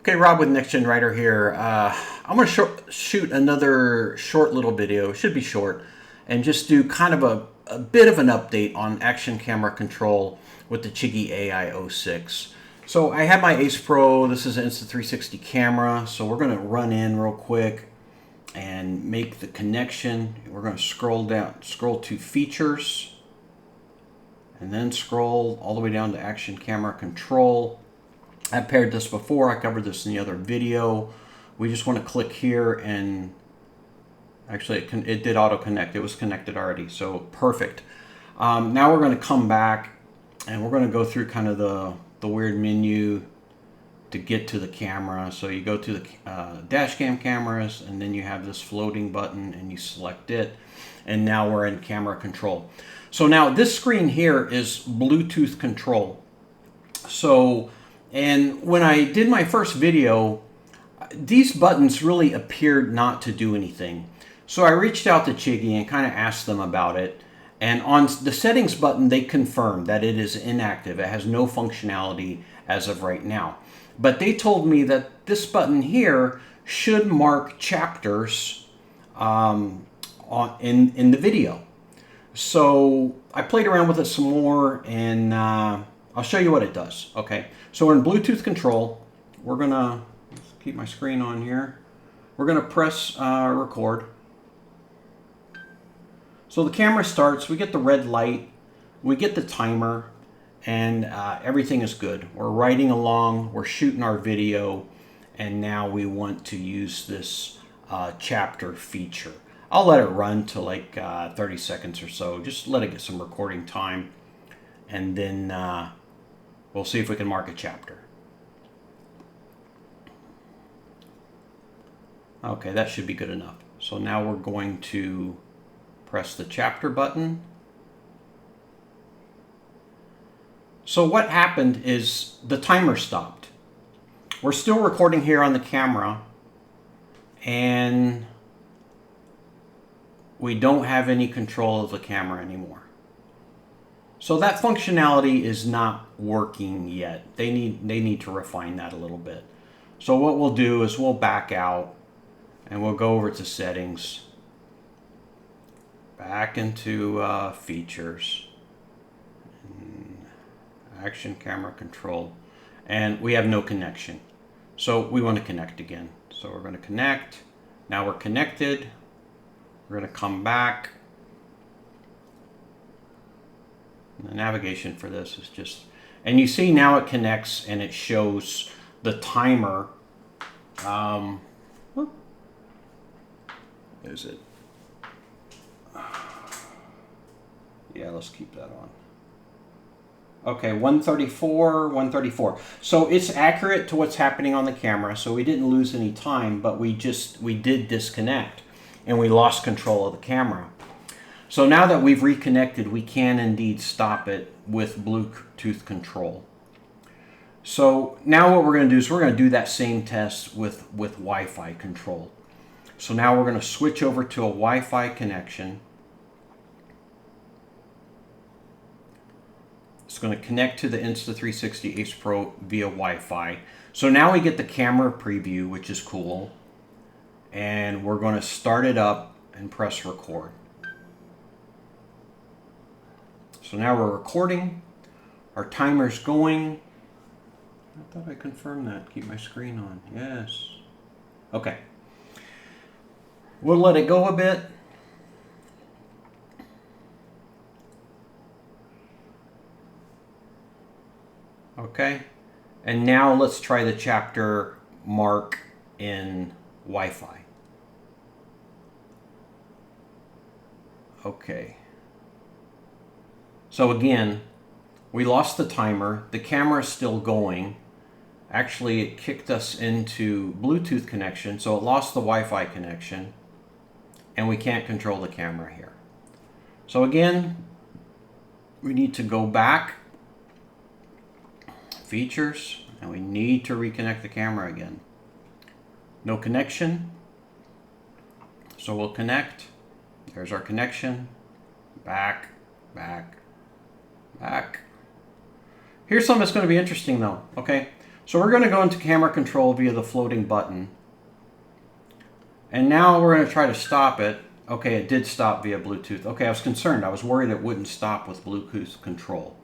Okay, Rob with Next Gen Writer here. I'm going to shoot another short little video, it should be short, and just do kind of a bit of an update on action camera control with the Chigee AIO-6. So I have my Ace Pro, this is an Insta360 camera, so we're going to run in real quick and make the connection. We're going to scroll to Features, and then scroll all the way down to Action Camera Control. I've paired this before, I covered this in the other video. We just want to click here and actually it did auto connect. It was connected already, so perfect. Now we're going to come back and we're going to go through kind of the weird menu to get to the camera. So you go to the dash cam cameras, and then you have this floating button and you select it, and now we're in camera control. So now this screen here is Bluetooth control. So, and when I did my first video, these buttons really appeared not to do anything. So I reached out to Chigee and kind of asked them about it. And on the settings button, they confirmed that it is inactive. It has no functionality as of right now. But they told me that this button here should mark chapters in the video. So I played around with it some more, and I'll show you what it does. Okay, so we're in Bluetooth control. We're gonna keep my screen on here. We're gonna press record. So the camera starts, we get the red light, we get the timer, and everything is good. We're writing along, we're shooting our video, and now we want to use this chapter feature. I'll let it run to like 30 seconds or so, just let it get some recording time, and then we'll see if we can mark a chapter. Okay, that should be good enough. So now we're going to press the chapter button. So what happened is the timer stopped. We're still recording here on the camera, and we don't have any control of the camera anymore. So that functionality is not working yet. They need to refine that a little bit. So what we'll do is we'll back out and we'll go over to settings, back into features, action camera control, and we have no connection. So we want to connect again. So we're going to connect. Now we're connected. We're going to come back. And the navigation for this is just, and you see now it connects and it shows the timer. Is it? Yeah, let's keep that on. Okay, 134, 134. So it's accurate to what's happening on the camera, so we didn't lose any time, but we did disconnect and we lost control of the camera. So now that we've reconnected, we can indeed stop it with Bluetooth control. So now what we're going to do is we're going to do that same test with Wi-Fi control. So now we're going to switch over to a Wi-Fi connection. It's going to connect to the Insta360 Ace Pro via Wi-Fi. So now we get the camera preview, which is cool. And we're going to start it up and press record. So now we're recording. Our timer's going. I thought I confirmed that. Keep my screen on. Yes. Okay. We'll let it go a bit. Okay, and now let's try the chapter mark in Wi-Fi. Okay. So again, we lost the timer. The camera is still going. Actually, it kicked us into Bluetooth connection, so it lost the Wi-Fi connection, and we can't control the camera here. So again, we need to go back, features, and we need to reconnect the camera again. No connection. So we'll connect. There's our connection. Back, back, back. Here's something that's going to be interesting though, okay? So we're going to go into camera control via the floating button. And now we're going to try to stop it. Okay, it did stop via Bluetooth. Okay, I was concerned. I was worried it wouldn't stop with Bluetooth control.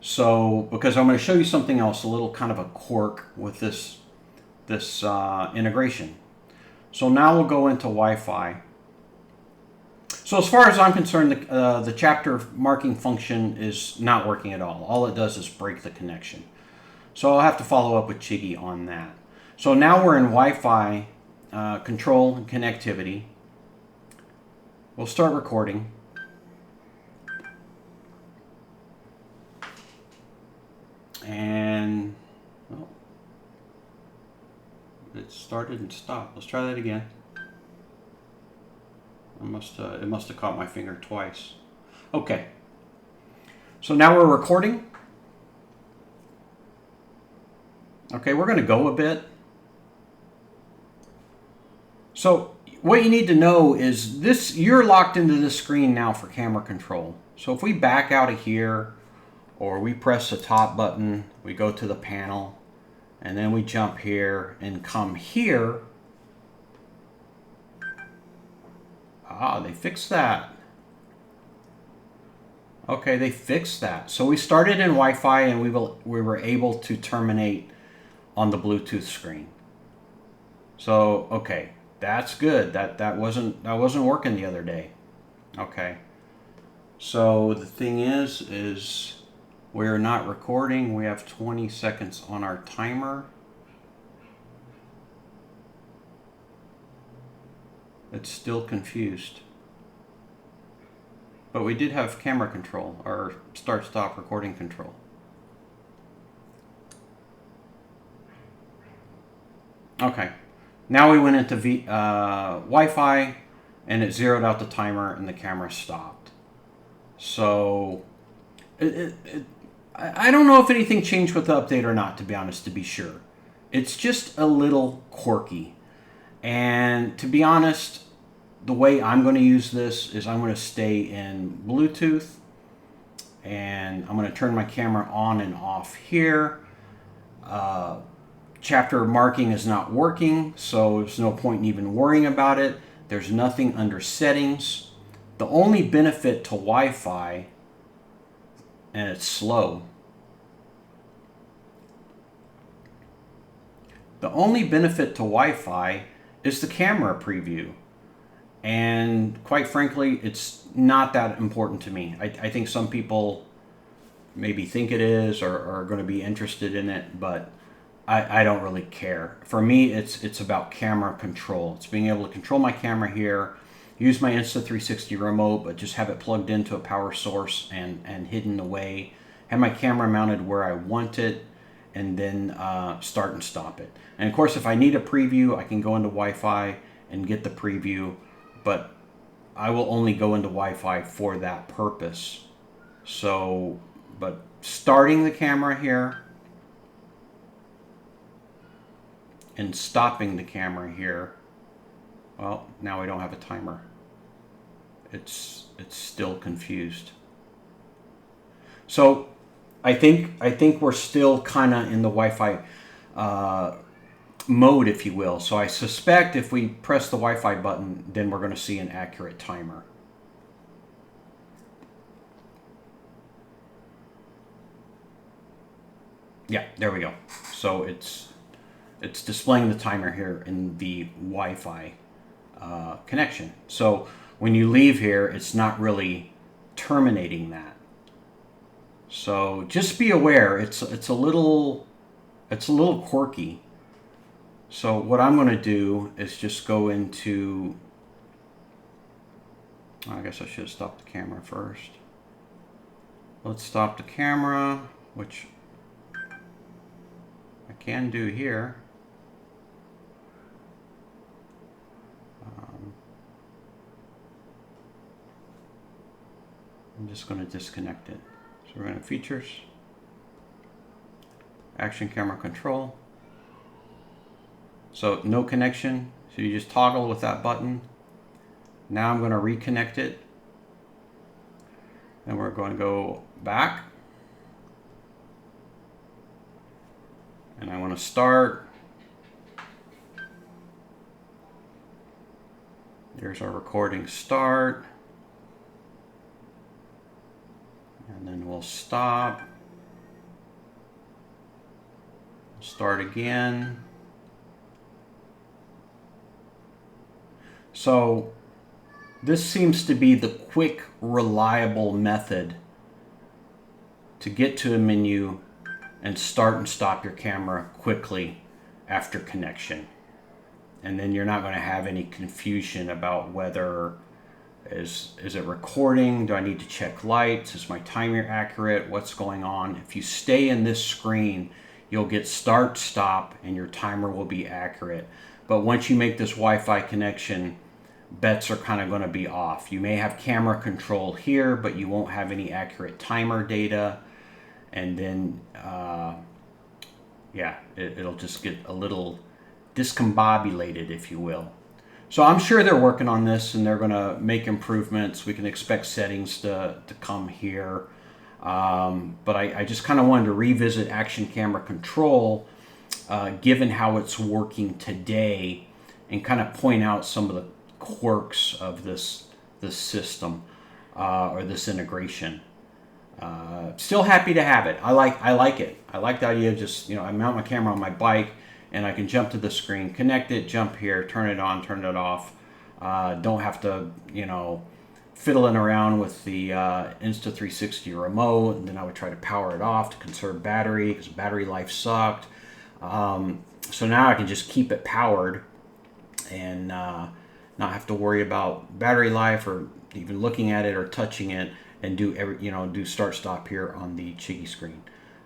So, because I'm going to show you something else, a little kind of a quirk with this integration. So now we'll go into Wi-Fi. So as far as I'm concerned, the chapter marking function is not working at all. All it does is break the connection. So I'll have to follow up with Chigee on that. So now we're in Wi-Fi control and connectivity. We'll start recording. And well, it started and stopped. Let's try that again. It must have caught my finger twice. Okay. So now we're recording. Okay, we're going to go a bit. So what you need to know is this, you're locked into this screen now for camera control. So if we back out of here, or we press the top button, we go to the panel, and then we jump here and come here. Ah, they fixed that. Okay, they fixed that. So we started in Wi-Fi and we were able to terminate on the Bluetooth screen. So okay, that's good. That wasn't working the other day. Okay. So the thing is we're not recording. We have 20 seconds on our timer. It's still confused. But we did have camera control, or start-stop recording control. Okay. Now we went into Wi-Fi, and it zeroed out the timer, and the camera stopped. So I don't know if anything changed with the update or not, to be honest, to be sure. It's just a little quirky. And to be honest, the way I'm going to use this is I'm going to stay in Bluetooth, and I'm going to turn my camera on and off here. Chapter marking is not working, so there's no point in even worrying about it. There's nothing under settings. The only benefit to Wi-Fi, and it's slow. The only benefit to Wi-Fi is the camera preview. And quite frankly, it's not that important to me. I think some people maybe think it is or are going to be interested in it, but I don't really care. For me, it's about camera control. It's being able to control my camera here, use my Insta360 remote, but just have it plugged into a power source and hidden away, have my camera mounted where I want it, and then start and stop it. And of course, if I need a preview, I can go into Wi-Fi and get the preview, but I will only go into Wi-Fi for that purpose. So, but starting the camera here and stopping the camera here, well, now we don't have a timer. It's still confused. So I think we're still kind of in the Wi-Fi mode, if you will. So I suspect if we press the Wi-Fi button, then we're going to see an accurate timer. Yeah, there we go. So it's displaying the timer here in the Wi-Fi connection. So when you leave here, it's not really terminating that. So just be aware, it's a little quirky. So what I'm going to do is just go into, I guess I should have stopped the camera first. Let's stop the camera, which I can do here. I'm just going to disconnect it. So we're going to features, action camera control. So no connection, so you just toggle with that button. Now I'm going to reconnect it. And we're going to go back. And I want to start. There's our recording start. And then we'll stop. Start again. So this seems to be the quick, reliable method to get to a menu and start and stop your camera quickly after connection. And then you're not going to have any confusion about whether is it recording? Do I need to check lights? Is my timer accurate? What's going on? If you stay in this screen, you'll get start, stop, and your timer will be accurate. But once you make this Wi-Fi connection, bets are kind of going to be off. You may have camera control here, but you won't have any accurate timer data. And then, yeah, it'll just get a little discombobulated, if you will. So I'm sure they're working on this and they're going to make improvements. We can expect settings to come here. But I just kind of wanted to revisit action camera control, given how it's working today, and kind of point out some of the quirks of this system or this integration. Still happy to have it. I like it. I like the idea of just, I mount my camera on my bike and I can jump to the screen, connect it, jump here, turn it on, turn it off. Don't have to, fiddling around with the Insta360 remote, and then I would try to power it off to conserve battery because battery life sucked. So now I can just keep it powered and not have to worry about battery life or even looking at it or touching it, and do start stop here on the Chigee screen.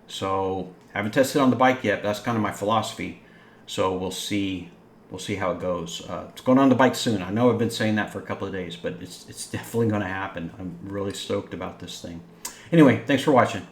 So haven't tested on the bike yet. That's kind of my philosophy. So we'll see how it goes. It's going on the bike soon. I know I've been saying that for a couple of days, but it's definitely going to happen. I'm really stoked about this thing. Anyway, thanks for watching.